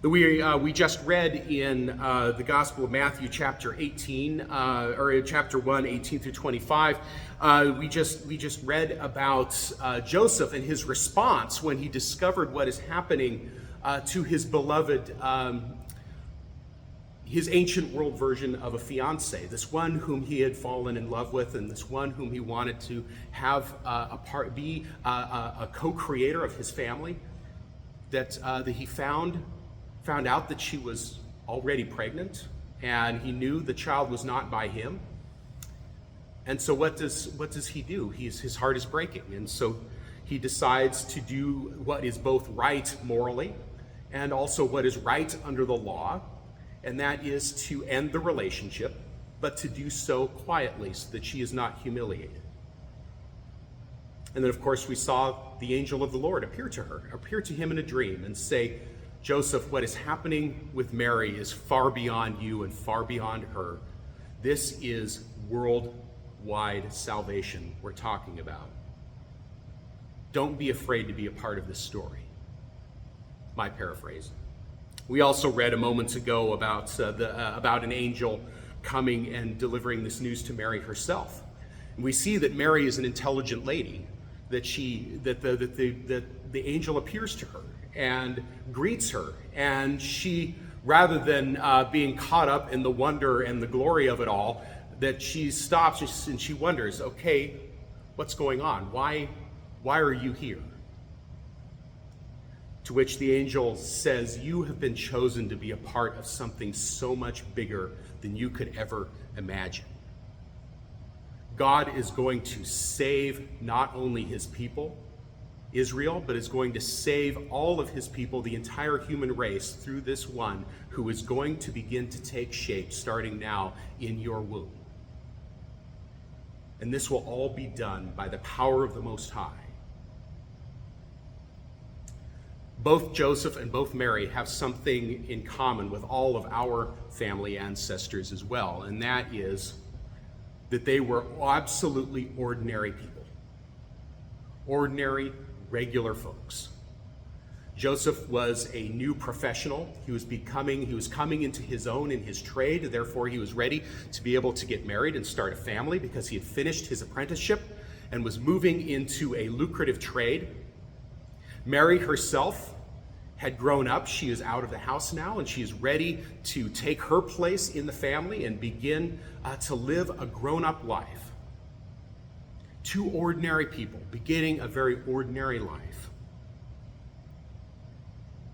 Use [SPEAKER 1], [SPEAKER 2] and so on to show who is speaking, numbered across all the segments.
[SPEAKER 1] We just read in the Gospel of Matthew, chapter 18, or chapter 1, 18 through 25. We just read about Joseph and his response when he discovered what is happening to his beloved, his ancient world version of a fiance, this one whom he had fallen in love with, and this one whom he wanted to have be a co-creator of his family. That he found out that she was already pregnant, and he knew the child was not by him. And so what does he do? His heart is breaking, and so he decides to do what is both right morally and also what is right under the law, and that is to end the relationship, but to do so quietly so that she is not humiliated. And then, of course, we saw the angel of the Lord appear to him in a dream and say, Joseph, what is happening with Mary is far beyond you and far beyond her. This is worldwide salvation we're talking about. Don't be afraid to be a part of this story. My paraphrase. We also read a moment ago about an angel coming and delivering this news to Mary herself. And we see that Mary is an intelligent lady, that the angel appears to her and greets her, and she, rather than being caught up in the wonder and the glory of it all, that she stops and she wonders, okay, what's going on? Why are you here? To which the angel says, you have been chosen to be a part of something so much bigger than you could ever imagine. God is going to save not only his people, Israel, but is going to save all of his people, the entire human race, through this one who is going to begin to take shape starting now in your womb. And this will all be done by the power of the Most High. Both Joseph and both Mary have something in common with all of our family ancestors as well, and that is that they were absolutely ordinary people. Ordinary, regular folks. Joseph was a new professional. He was coming into his own in his trade, therefore he was ready to be able to get married and start a family because he had finished his apprenticeship and was moving into a lucrative trade. Mary herself had grown up. She is out of the house now, and she is ready to take her place in the family and begin to live a grown-up life. Two ordinary people beginning a very ordinary life.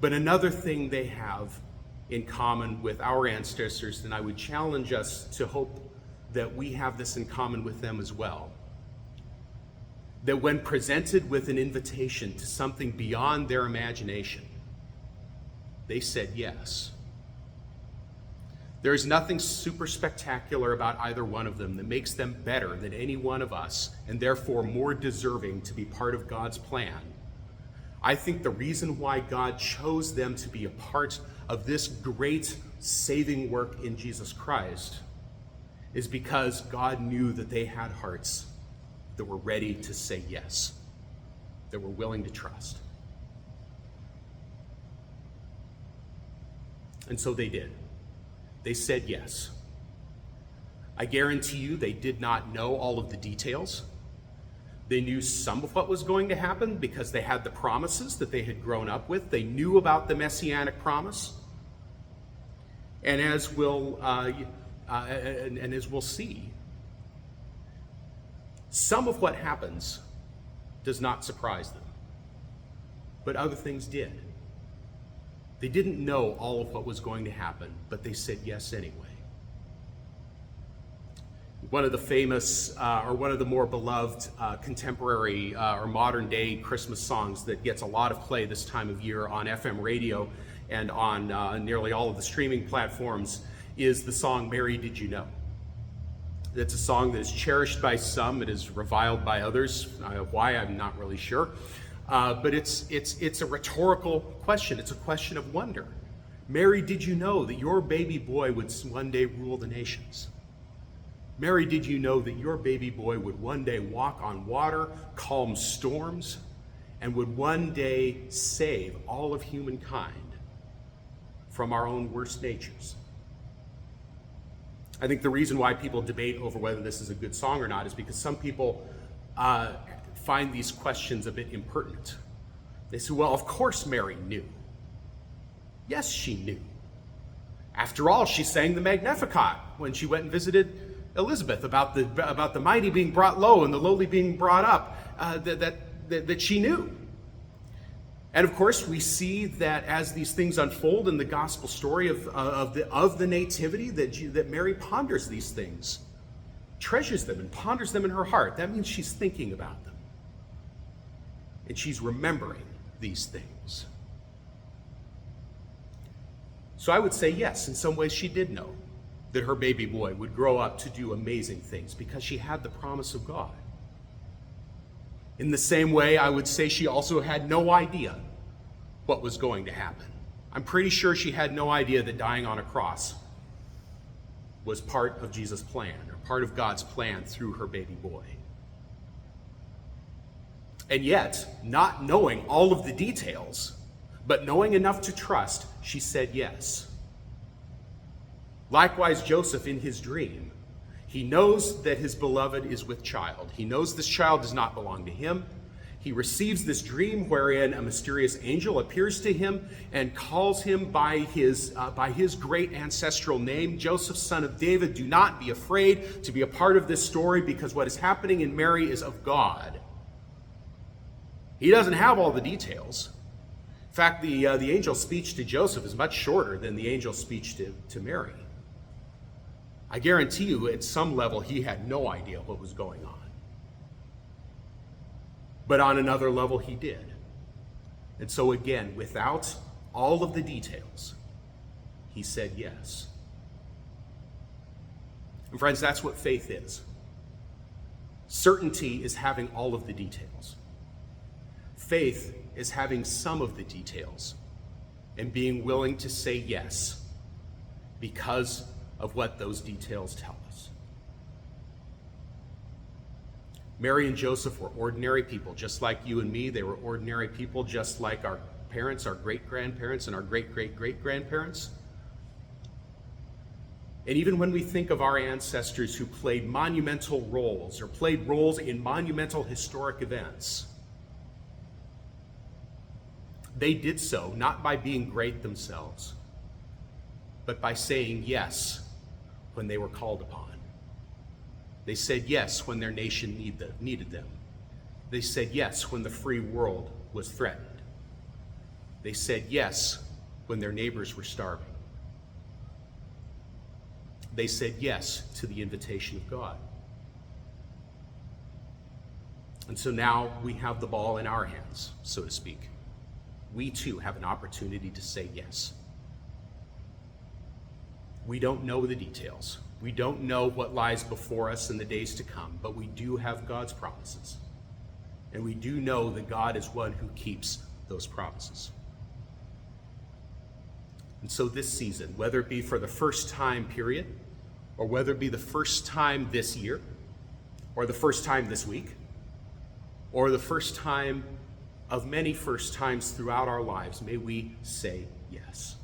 [SPEAKER 1] But another thing they have in common with our ancestors, and I would challenge us to hope that we have this in common with them as well, that when presented with an invitation to something beyond their imagination, they said yes. There is nothing super spectacular about either one of them that makes them better than any one of us, and therefore more deserving to be part of God's plan. I think the reason why God chose them to be a part of this great saving work in Jesus Christ is because God knew that they had hearts that were ready to say yes, that were willing to trust. And so they did. They said yes. I guarantee you they did not know all of the details. They knew some of what was going to happen because they had the promises that they had grown up with. They knew about the messianic promise. And as we'll see, some of what happens does not surprise them, but other things did. They didn't know all of what was going to happen, but they said yes anyway. One of the famous, or one of the more beloved contemporary or modern day Christmas songs that gets a lot of play this time of year on FM radio and on nearly all of the streaming platforms is the song Mary Did You Know? It's a song that is cherished by some, it is reviled by others. Why, I'm not really sure. But it's a rhetorical question. It's a question of wonder. Mary, did you know that your baby boy would one day rule the nations? Mary, did you know that your baby boy would one day walk on water, calm storms, and would one day save all of humankind? from our own worst natures. I think the reason why people debate over whether this is a good song or not is because some people find these questions a bit impertinent. They say, well, of course Mary knew. Yes, she knew. After all, she sang the Magnificat when she went and visited Elizabeth about the mighty being brought low and the lowly being brought up, that she knew. And of course, we see that as these things unfold in the gospel story of the nativity, that Mary ponders these things, treasures them, and ponders them in her heart. That means she's thinking about them. And she's remembering these things. So I would say yes, in some ways she did know that her baby boy would grow up to do amazing things because she had the promise of God. In the same way, I would say she also had no idea what was going to happen. I'm pretty sure she had no idea that dying on a cross was part of Jesus' plan, or part of God's plan through her baby boy. And yet, not knowing all of the details, but knowing enough to trust, she said yes. Likewise, Joseph, in his dream, he knows that his beloved is with child. He knows this child does not belong to him. He receives this dream wherein a mysterious angel appears to him and calls him by his great ancestral name, Joseph, son of David. Do not be afraid to be a part of this story, because what is happening in Mary is of God. He doesn't have all the details. In fact, the angel's speech to Joseph is much shorter than the angel's speech to Mary. I guarantee you, at some level, he had no idea what was going on. But on another level, he did. And so again, without all of the details, he said yes. And friends, that's what faith is. Certainty is having all of the details. Faith is having some of the details and being willing to say yes because of what those details tell us. Mary and Joseph were ordinary people, just like you and me. They were ordinary people, just like our parents, our great-grandparents, and our great-great-great-grandparents. And even when we think of our ancestors who played monumental roles or played roles in monumental historic events, they did so not by being great themselves, but by saying yes when they were called upon. They said yes when their nation needed them. They said yes when the free world was threatened. They said yes when their neighbors were starving. They said yes to the invitation of God. And so now we have the ball in our hands, so to speak. We too have an opportunity to say yes. We don't know the details. We don't know what lies before us in the days to come, but we do have God's promises. And we do know that God is one who keeps those promises. And so this season, whether it be for the first time period, or whether it be the first time this year, or the first time this week, or the first time of many first times throughout our lives, may we say yes.